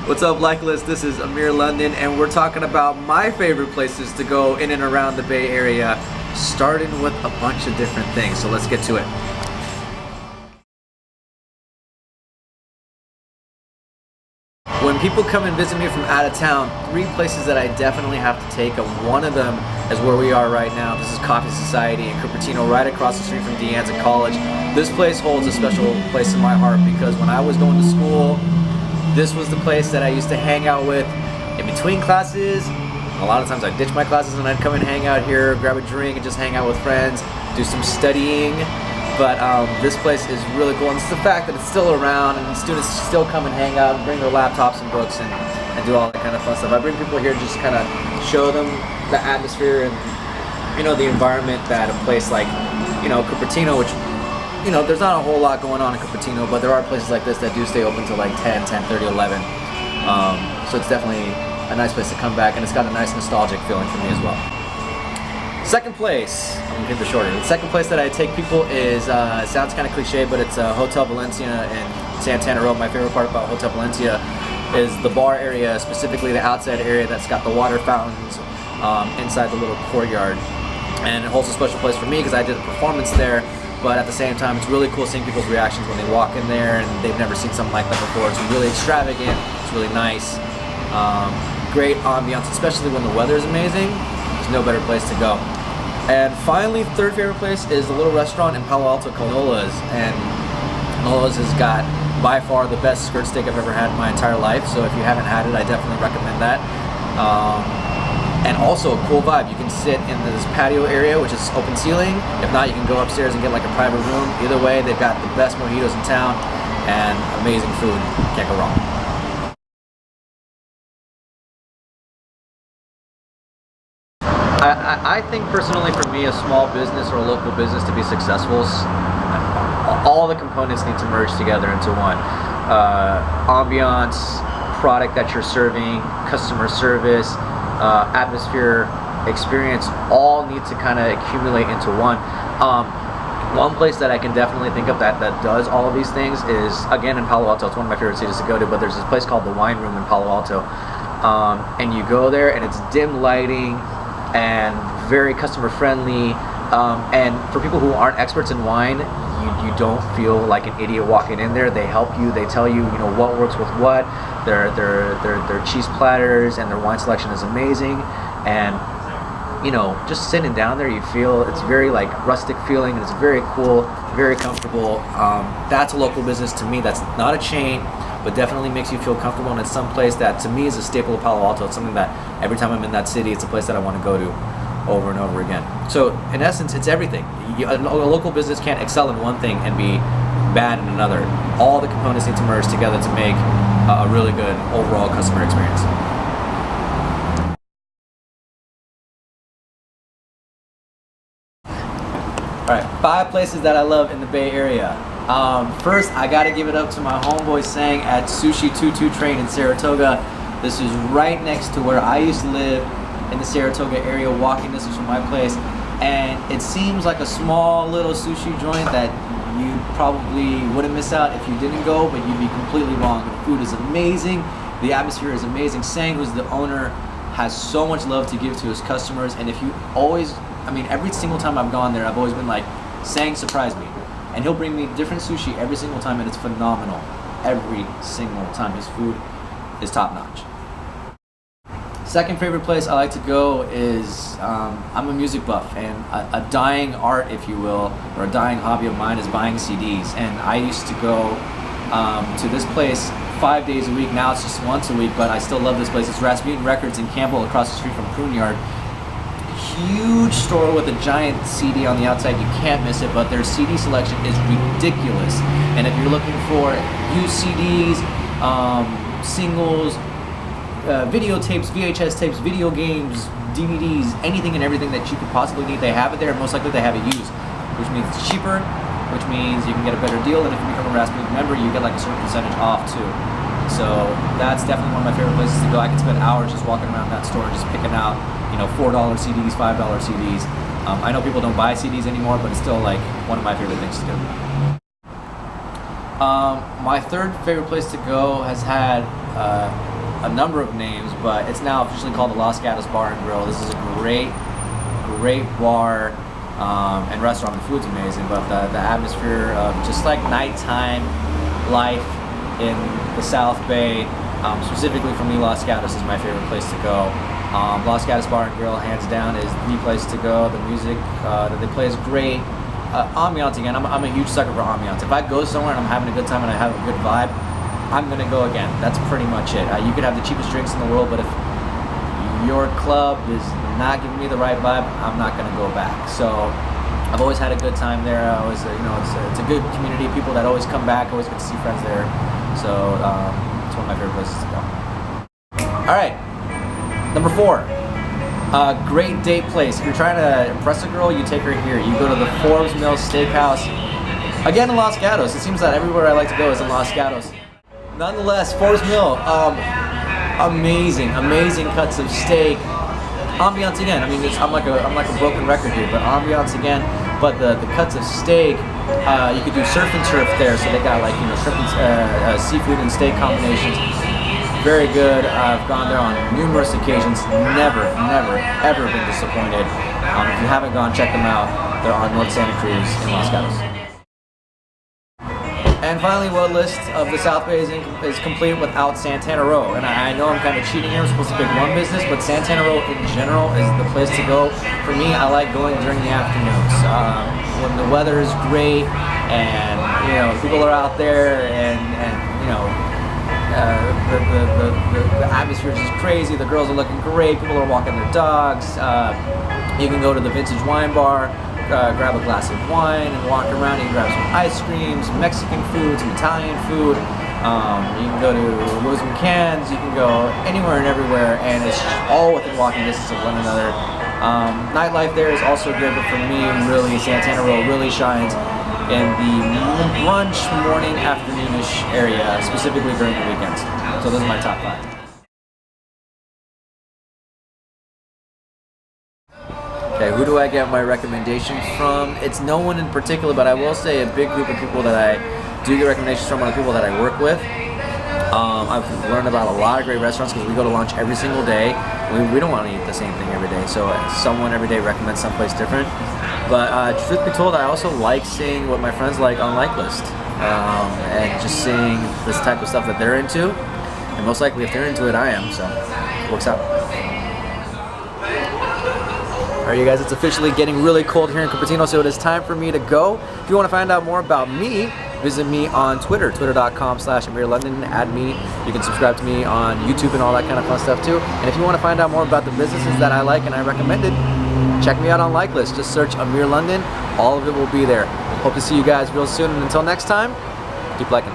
What's up, LikeList? This is Amir London, and we're talking about my favorite places to go in and around the Bay Area, starting with a bunch of different things. So let's get to it. When people come and visit me from out of town, 3 places that I definitely have to take, and one of them is where we are right now. This is Coffee Society in Cupertino, right across the street from De Anza College. This place holds a special place in my heart because when I was going to school, this was the place that I used to hang out with in between classes. A lot of times I'd ditch my classes and I'd come and hang out here, grab a drink and just hang out with friends, do some studying. But this place is really cool, and it's the fact that it's still around and students still come and hang out and bring their laptops and books and do all that kind of fun stuff. I bring people here just to kind of show them the atmosphere and, you know, the environment that a place like, you know, Cupertino, which, you know, there's not a whole lot going on in Cupertino, but there are places like this that do stay open till like 10, 10:30, 11. So it's definitely a nice place to come back, and it's got a nice nostalgic feeling for me as well. Second place, I'm gonna keep it shorter. The second place that I take people is, it sounds kind of cliche, but it's Hotel Valencia in Santana Row. My favorite part about Hotel Valencia is the bar area, specifically the outside area that's got the water fountains inside the little courtyard. And it holds a special place for me because I did a performance there, but at the same time, it's really cool seeing people's reactions when they walk in there and they've never seen something like that before. It's really extravagant, it's really nice. Great ambiance, especially when the weather is amazing. There's no better place to go. And finally, third favorite place is a little restaurant in Palo Alto called Nola's. And Nola's has got by far the best skirt steak I've ever had in my entire life. So if you haven't had it, I definitely recommend that. And also a cool vibe. You can sit in this patio area, which is open ceiling. If not, you can go upstairs and get like a private room. Either way, they've got the best mojitos in town and amazing food. Can't go wrong. I think personally, for me, a small business or a local business to be successful, all the components need to merge together into one. Ambiance, product that you're serving, customer service, atmosphere, experience, all need to kind of accumulate into one. One place that I can definitely think of that does all of these things is, again, in Palo Alto. It's one of my favorite cities to go to, but there's this place called the Wine Room in Palo Alto. And you go there and it's dim lighting and very customer friendly, and for people who aren't experts in wine, you don't feel like an idiot walking in there. They help you, they tell you, you know, what works with what. Their cheese platters and their wine selection is amazing, and you know, just sitting down there, you feel it's very like rustic feeling, and it's very cool, very comfortable. That's a local business to me. That's not a chain, but definitely makes you feel comfortable, and it's some place that to me is a staple of Palo Alto. It's something that every time I'm in that city, it's a place that I want to go to over and over again. So in essence, it's everything. A local business can't excel in one thing and be bad in another. All the components need to merge together to make a really good overall customer experience. Alright, 5 places that I love in the Bay Area. First, I gotta give it up to my homeboy Sang at Sushi 22 Train in Saratoga. This is right next to where I used to live in the Saratoga area, walking distance from my place. And it seems like a small little sushi joint that you probably wouldn't miss out if you didn't go, but you'd be completely wrong. The food is amazing, the atmosphere is amazing. Sang, who's the owner, has so much love to give to his customers, and if you always, I mean, every single time I've gone there, I've always been like, Sang surprised me. And he'll bring me different sushi every single time, and it's phenomenal. Every single time. His food is top notch. Second favorite place I like to go is, I'm a music buff, and a dying art, if you will, or a dying hobby of mine is buying CDs. And I used to go to this place 5 days a week. Now it's just once a week, but I still love this place. It's Rasputin Records in Campbell, across the street from Prune Yard. Huge store with a giant CD on the outside. You can't miss it, but their CD selection is ridiculous. And if you're looking for used CDs, singles, videotapes, VHS tapes, video games, DVDs, anything and everything that you could possibly need, they have it there. Most likely they have it used, which means it's cheaper, which means you can get a better deal, and if you become a Rasputin member, you get like a certain percentage off too. So that's definitely one of my favorite places to go. I can spend hours just walking around that store and just picking out, you know, $4 CDs, $5 CDs. I know people don't buy CDs anymore, but it's still like one of my favorite things to do. My third favorite place to go has had a number of names, but it's now officially called the Los Gatos Bar and Grill. This is a great bar and restaurant. The food's amazing, but the atmosphere of just like nighttime life in the South Bay, specifically for me, Los Gatos is my favorite place to go. Los Gatos Bar and Grill, hands down, is the place to go. The music that they play is great. Ambiance again, I'm a huge sucker for ambiance. If I go somewhere and I'm having a good time and I have a good vibe, I'm gonna go again. That's pretty much it. You could have the cheapest drinks in the world, but if your club is not giving me the right vibe, I'm not gonna go back. So I've always had a good time there. I always, it's a good community. People that always come back, always get to see friends there. So it's one of my favorite places to go. All right, number 4. Great date place. If you're trying to impress a girl, you take her here. You go to the Forbes Mill Steakhouse. Again in Los Gatos. It seems that everywhere I like to go is in Los Gatos. Nonetheless, Forbes Mill, amazing cuts of steak. Ambiance again. I mean, I'm like a broken record here, but ambiance again. But the cuts of steak, you could do surf and turf there. So they got like shrimp and seafood and steak combinations. Very good. I've gone there on numerous occasions. Never, ever been disappointed. If you haven't gone, check them out. They're on North Santa Cruz in Los Gatos. And finally, what list of the South Bay is complete without Santana Row? And I know I'm kind of cheating here. I'm supposed to pick one business, but Santana Row in general is the place to go. For me, I like going during the afternoons when the weather is great and people are out there and the atmosphere is just crazy. The girls are looking great. People are walking their dogs. You can go to the Vintage Wine Bar, grab a glass of wine and walk around. You can grab some ice cream, some Mexican food, some Italian food. You can go to Louis McCann's. You can go anywhere and everywhere, and it's all within walking distance of one another. Nightlife there is also good, but for me, really, Santana Row really shines in the brunch, morning, afternoonish area, specifically during the weekends. So those are my top 5. Okay, who do I get my recommendations from? It's no one in particular, but I will say a big group of people that I do get recommendations from are the people that I work with. I've learned about a lot of great restaurants because we go to lunch every single day. We don't want to eat the same thing every day, so someone every day recommends someplace different. But truth be told, I also like seeing what my friends like on LikeList, and just seeing this type of stuff that they're into. And most likely, if they're into it, I am. So it works out. All right, you guys, it's officially getting really cold here in Cupertino, so it is time for me to go. If you want to find out more about me, visit me on Twitter, twitter.com/Amir London. Add me. You can subscribe to me on YouTube and all that kind of fun stuff too. And if you want to find out more about the businesses that I like and I recommended, check me out on LikeList. Just search Amir London. All of it will be there. Hope to see you guys real soon. And until next time, keep liking.